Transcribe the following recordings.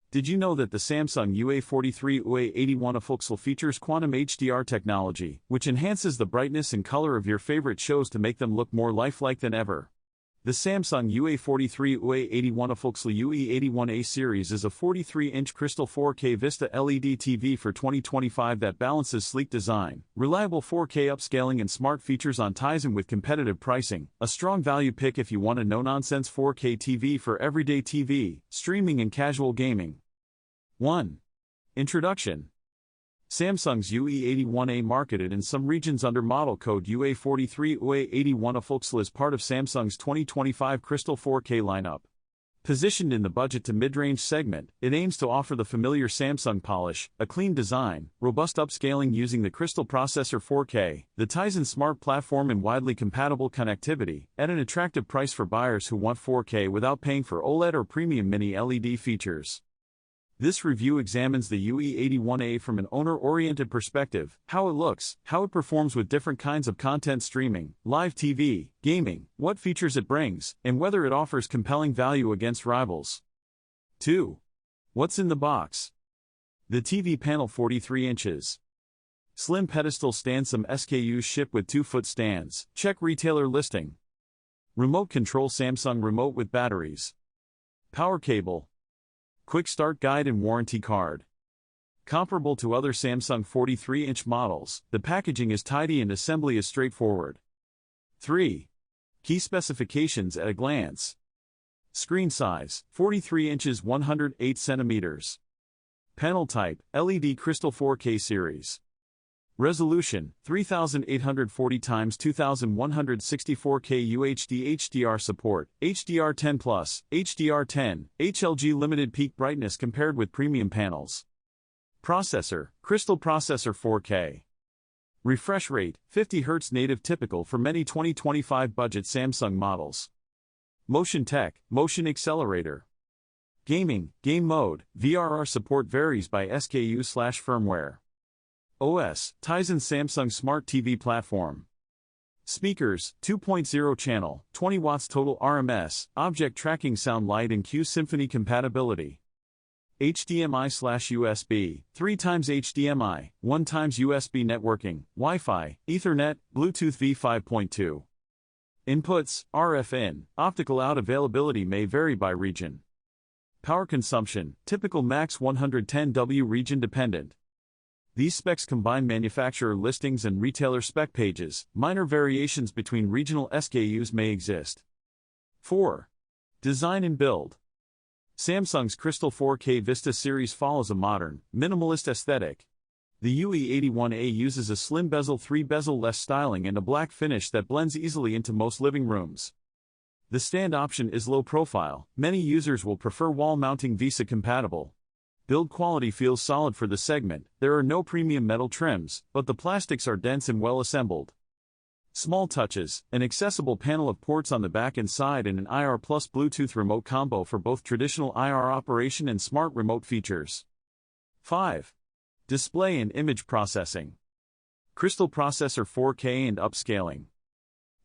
Did you know that the Samsung UA43UE81AFULXL features quantum HDR technology, which enhances the brightness and color of your favorite shows to make them look more lifelike than ever? The Samsung UA43UE81AFULXL UE81A series is a 43-inch crystal 4K Vista LED TV for 2025 that balances sleek design, reliable 4K upscaling and smart features on Tizen with competitive pricing, a strong value pick if you want a no-nonsense 4K TV for everyday TV, streaming and casual gaming. 1. Introduction. Samsung's UE81A, marketed in some regions under model code UA43UE81AFULXL, is part of Samsung's 2025 Crystal 4K lineup. Positioned in the budget to mid-range segment, it aims to offer the familiar Samsung polish, a clean design, robust upscaling using the Crystal Processor 4K, the Tizen Smart Platform and widely compatible connectivity, at an attractive price for buyers who want 4K without paying for OLED or premium mini LED features. This review examines the UE81A from an owner-oriented perspective: how it looks, how it performs with different kinds of content streaming, live TV, gaming, what features it brings, and whether it offers compelling value against rivals. 2. What's in the box? The TV panel 43 inches. Slim pedestal stand. Some SKUs ship with 2-foot stands. Check retailer listing. Remote control. Samsung remote with batteries. Power cable. Quick start guide and warranty card. Comparable to other Samsung 43-inch models, the packaging is tidy and assembly is straightforward. 3. Key specifications at a glance. Screen size, 43 inches 108 centimeters. Panel type, LED Crystal 4K series. Resolution, 3840x2164K UHD. HDR support, HDR10+, HDR10, HLG limited peak brightness compared with premium panels. Processor, Crystal Processor 4K. Refresh rate, 50 Hz native, typical for many 2025 budget Samsung models. Motion Tech, motion accelerator. Gaming, game mode, VRR support varies by SKU/firmware. OS, Tizen Samsung Smart TV Platform. Speakers, 2.0 channel, 20 watts total RMS, object tracking, sound, light and Q Symphony compatibility. HDMI/USB, 3x HDMI, 1x USB networking, Wi-Fi, Ethernet, Bluetooth V5.2. Inputs, RF in, optical out. Availability may vary by region. Power consumption, typical max 110W, region dependent. These specs combine manufacturer listings and retailer spec pages. Minor variations between regional SKUs may exist. 4. Design and build. Samsung's Crystal 4K Vista series follows a modern, minimalist aesthetic. The UE81A uses a slim bezel, 3-bezel-less styling and a black finish that blends easily into most living rooms. The stand option is low profile. Many users will prefer wall mounting, VESA compatible. Build quality feels solid for the segment. There are no premium metal trims, but the plastics are dense and well assembled. Small touches, an accessible panel of ports on the back and side and an IR plus Bluetooth remote combo for both traditional IR operation and smart remote features. 5. Display and image processing. Crystal Processor 4K and upscaling.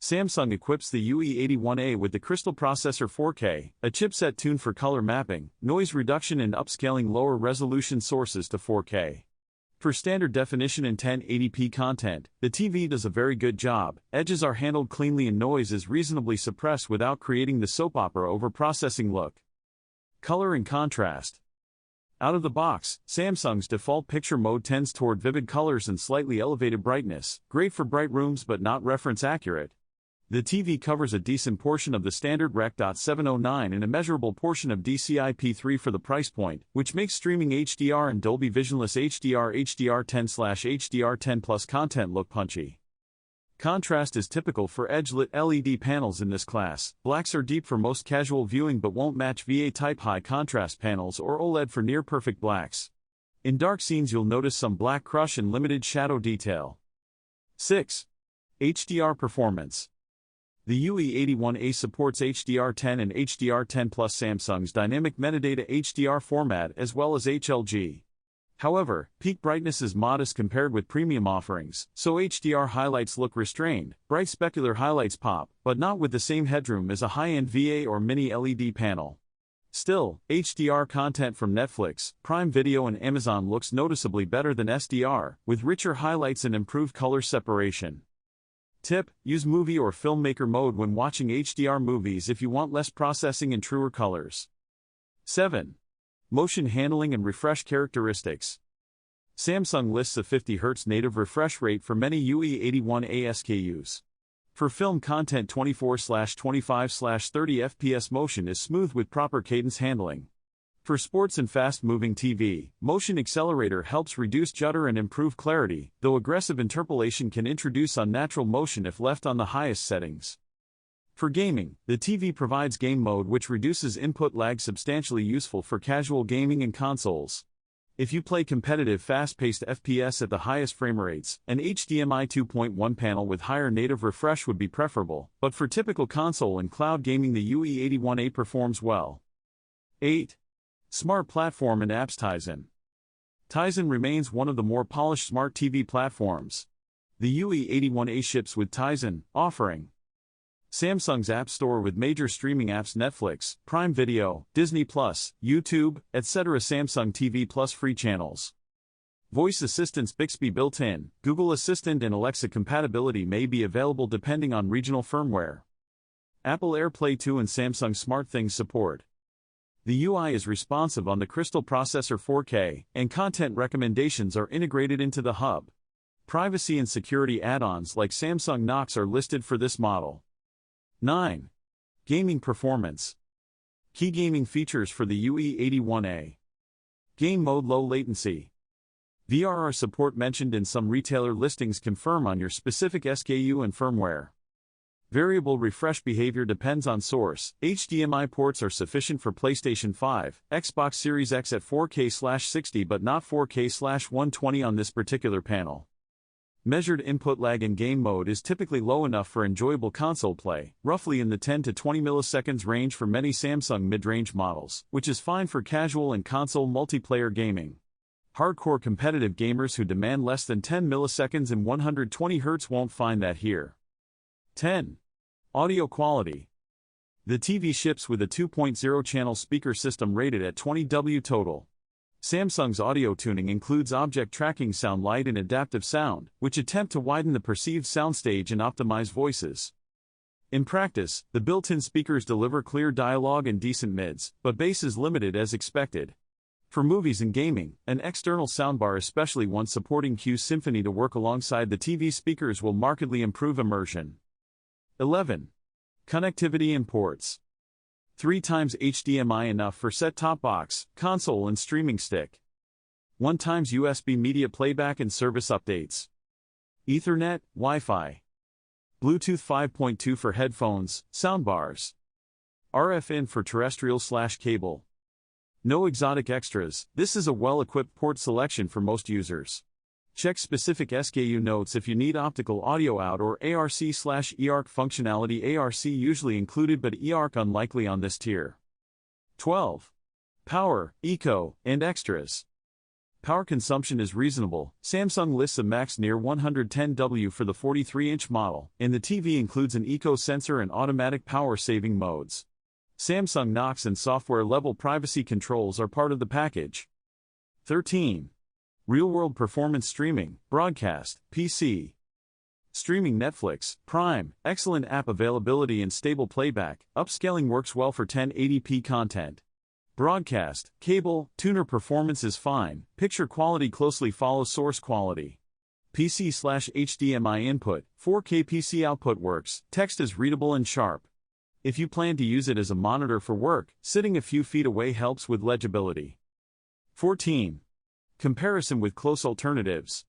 Samsung equips the UE81A with the Crystal Processor 4K, a chipset tuned for color mapping, noise reduction and upscaling lower resolution sources to 4K. For standard definition and 1080p content, the TV does a very good job. Edges are handled cleanly and noise is reasonably suppressed without creating the soap opera over processing look. Color and contrast. Out of the box, Samsung's default picture mode tends toward vivid colors and slightly elevated brightness, great for bright rooms but not reference accurate. The TV covers a decent portion of the standard Rec. 709 and a measurable portion of DCI-P3 for the price point, which makes streaming HDR and Dolby Visionless HDR, HDR10/HDR10 Plus content look punchy. Contrast is typical for edge-lit LED panels in this class. Blacks are deep for most casual viewing but won't match VA-type high-contrast panels or OLED for near-perfect blacks. In dark scenes you'll notice some black crush and limited shadow detail. 6. HDR performance. The UE81A supports HDR10 and HDR10 Plus, Samsung's dynamic metadata HDR format, as well as HLG. However, peak brightness is modest compared with premium offerings, so HDR highlights look restrained. Bright specular highlights pop, but not with the same headroom as a high-end VA or mini LED panel. Still, HDR content from Netflix, Prime Video and Amazon looks noticeably better than SDR, with richer highlights and improved color separation. Tip: use movie or filmmaker mode when watching HDR movies if you want less processing and truer colors. 7. Motion handling and refresh characteristics. Samsung lists a 50 Hz native refresh rate for many UE81A SKUs. For film content 24/25/30 fps motion is smooth with proper cadence handling. For sports and fast-moving TV, motion accelerator helps reduce judder and improve clarity, though aggressive interpolation can introduce unnatural motion if left on the highest settings. For gaming, the TV provides game mode which reduces input lag, substantially useful for casual gaming and consoles. If you play competitive fast-paced FPS at the highest frame rates, an HDMI 2.1 panel with higher native refresh would be preferable, but for typical console and cloud gaming the UE81A performs well. 8. Smart Platform and Apps. Tizen remains one of the more polished smart TV platforms. The UE81A ships with Tizen, offering Samsung's App Store with major streaming apps Netflix, Prime Video, Disney+, YouTube, etc. Samsung TV Plus free channels. Voice assistants Bixby built-in, Google Assistant and Alexa compatibility may be available depending on regional firmware. Apple AirPlay 2 and Samsung SmartThings support. The UI is responsive on the Crystal processor 4K, and content recommendations are integrated into the hub. Privacy and security add-ons like Samsung Knox are listed for this model. 9. Gaming performance. Key gaming features for the UE81A. Game mode low latency. VRR support mentioned in some retailer listings. Confirm on your specific SKU and firmware. Variable refresh behavior depends on source. HDMI ports are sufficient for PlayStation 5, Xbox Series X at 4K/60 but not 4K/120 on this particular panel. Measured input lag in game mode is typically low enough for enjoyable console play, roughly in the 10 to 20 milliseconds range for many Samsung mid-range models, which is fine for casual and console multiplayer gaming. Hardcore competitive gamers who demand less than 10 milliseconds and 120 Hz won't find that here. 10. Audio quality. The TV ships with a 2.0 channel speaker system rated at 20W total. Samsung's audio tuning includes object tracking, sound light and adaptive sound, which attempt to widen the perceived soundstage and optimize voices. In practice, the built-in speakers deliver clear dialogue and decent mids, but bass is limited as expected. For movies and gaming, an external soundbar, especially one supporting Q Symphony to work alongside the TV speakers, will markedly improve immersion. 11. Connectivity and ports. 3 times HDMI enough for set-top box, console and streaming stick. 1 times USB media playback and service updates. Ethernet, Wi-Fi. Bluetooth 5.2 for headphones, soundbars. RF in for terrestrial/cable. No exotic extras. This is a well-equipped port selection for most users. Check specific SKU notes if you need optical audio out or ARC/eARC functionality. ARC usually included but eARC unlikely on this tier. 12. Power, Eco, and extras. Power consumption is reasonable. Samsung lists a max near 110W for the 43-inch model, and the TV includes an Eco sensor and automatic power-saving modes. Samsung Knox and software-level privacy controls are part of the package. 13. Real-world performance streaming, broadcast, PC. Streaming Netflix, Prime, excellent app availability and stable playback. Upscaling works well for 1080p content. Broadcast, cable, tuner performance is fine. Picture quality closely follows source quality. PC/HDMI input, 4K PC output works. Text is readable and sharp. If you plan to use it as a monitor for work, sitting a few feet away helps with legibility. 14. Comparison with close alternatives.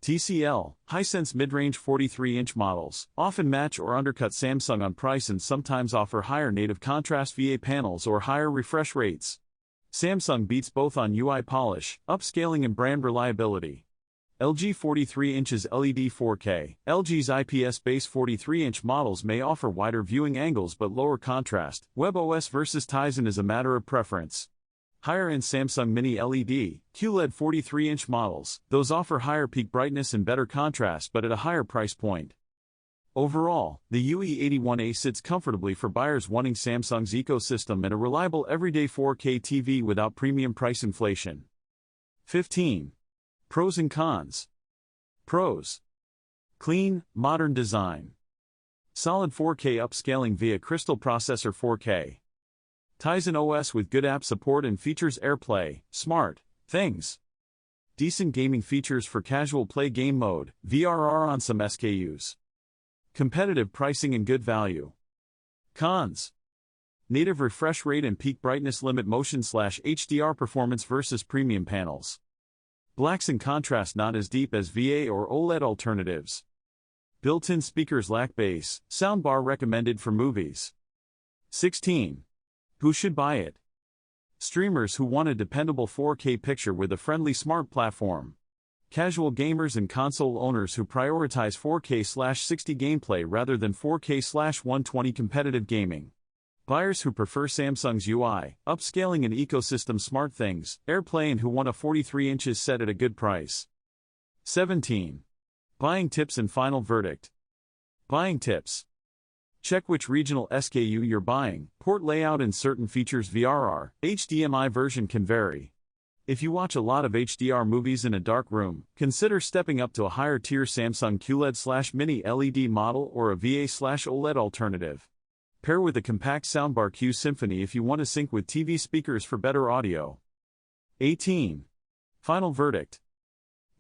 TCL, Hisense mid-range 43-inch models often match or undercut Samsung on price and sometimes offer higher native contrast VA panels or higher refresh rates. Samsung beats both on UI polish, upscaling and brand reliability. LG 43 inches LED 4K. LG's IPS-based 43-inch models may offer wider viewing angles but lower contrast. WebOS versus Tizen is a matter of preference. Higher-end Samsung Mini LED, QLED 43-inch models, those offer higher peak brightness and better contrast but at a higher price point. Overall, the UE81A sits comfortably for buyers wanting Samsung's ecosystem and a reliable everyday 4K TV without premium price inflation. 15. Pros and cons. Pros. Clean, modern design. Solid 4K upscaling via Crystal Processor 4K. Tizen OS with good app support and features AirPlay, Smart Things. Decent gaming features for casual play game mode, VRR on some SKUs. Competitive pricing and good value. Cons. Native refresh rate and peak brightness limit motion/HDR performance versus premium panels. Blacks and contrast not as deep as VA or OLED alternatives. Built-in speakers lack bass, soundbar recommended for movies. 16. Who should buy it? Streamers who want a dependable 4K picture with a friendly smart platform. Casual gamers and console owners who prioritize 4K/60 gameplay rather than 4K/120 competitive gaming. Buyers who prefer Samsung's UI, upscaling and ecosystem smart things, AirPlay and who want a 43 inches set at a good price. 17. Buying tips and final verdict. Buying tips. Check which regional SKU you're buying, port layout and certain features. VRR, HDMI version can vary. If you watch a lot of HDR movies in a dark room, consider stepping up to a higher tier Samsung QLED/mini LED model or a VA/OLED alternative. Pair with a compact soundbar Q Symphony if you want to sync with TV speakers for better audio. 18. Final verdict.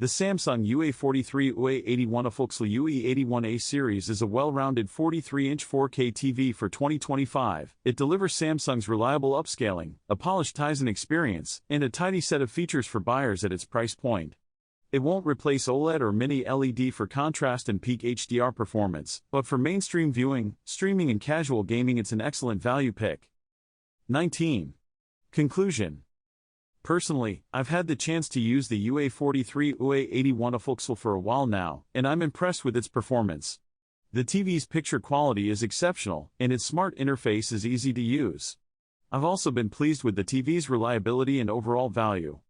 The Samsung UA43UE81AFULXL UHD series is a well-rounded 43-inch 4K TV for 2025. It delivers Samsung's reliable upscaling, a polished Tizen experience, and a tidy set of features for buyers at its price point. It won't replace OLED or mini LED for contrast and peak HDR performance, but for mainstream viewing, streaming and casual gaming it's an excellent value pick. 19. Conclusion. Personally, I've had the chance to use the UA43UE81AFULXL for a while now, and I'm impressed with its performance. The TV's picture quality is exceptional, and its smart interface is easy to use. I've also been pleased with the TV's reliability and overall value.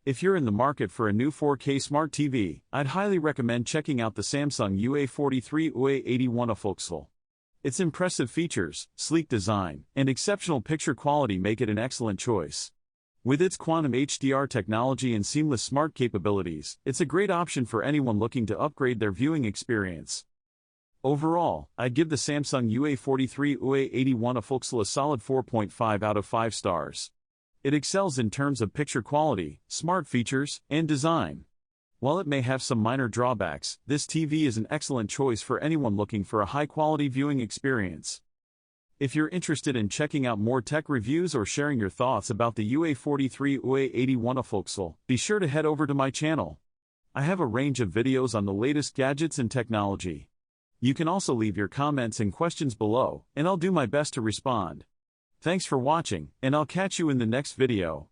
If you're in the market for a new 4K smart TV, I'd highly recommend checking out the Samsung UA43UE81AFULXL. Its impressive features, sleek design, and exceptional picture quality make it an excellent choice. With its quantum HDR technology and seamless smart capabilities, it's a great option for anyone looking to upgrade their viewing experience. Overall, I'd give the Samsung UA43UE81AFULXL a solid 4.5 out of 5 stars. It excels in terms of picture quality, smart features, and design. While it may have some minor drawbacks, this TV is an excellent choice for anyone looking for a high-quality viewing experience. If you're interested in checking out more tech reviews or sharing your thoughts about the UA43UE81AFULXL, be sure to head over to my channel. I have a range of videos on the latest gadgets and technology. You can also leave your comments and questions below, and I'll do my best to respond. Thanks for watching, and I'll catch you in the next video.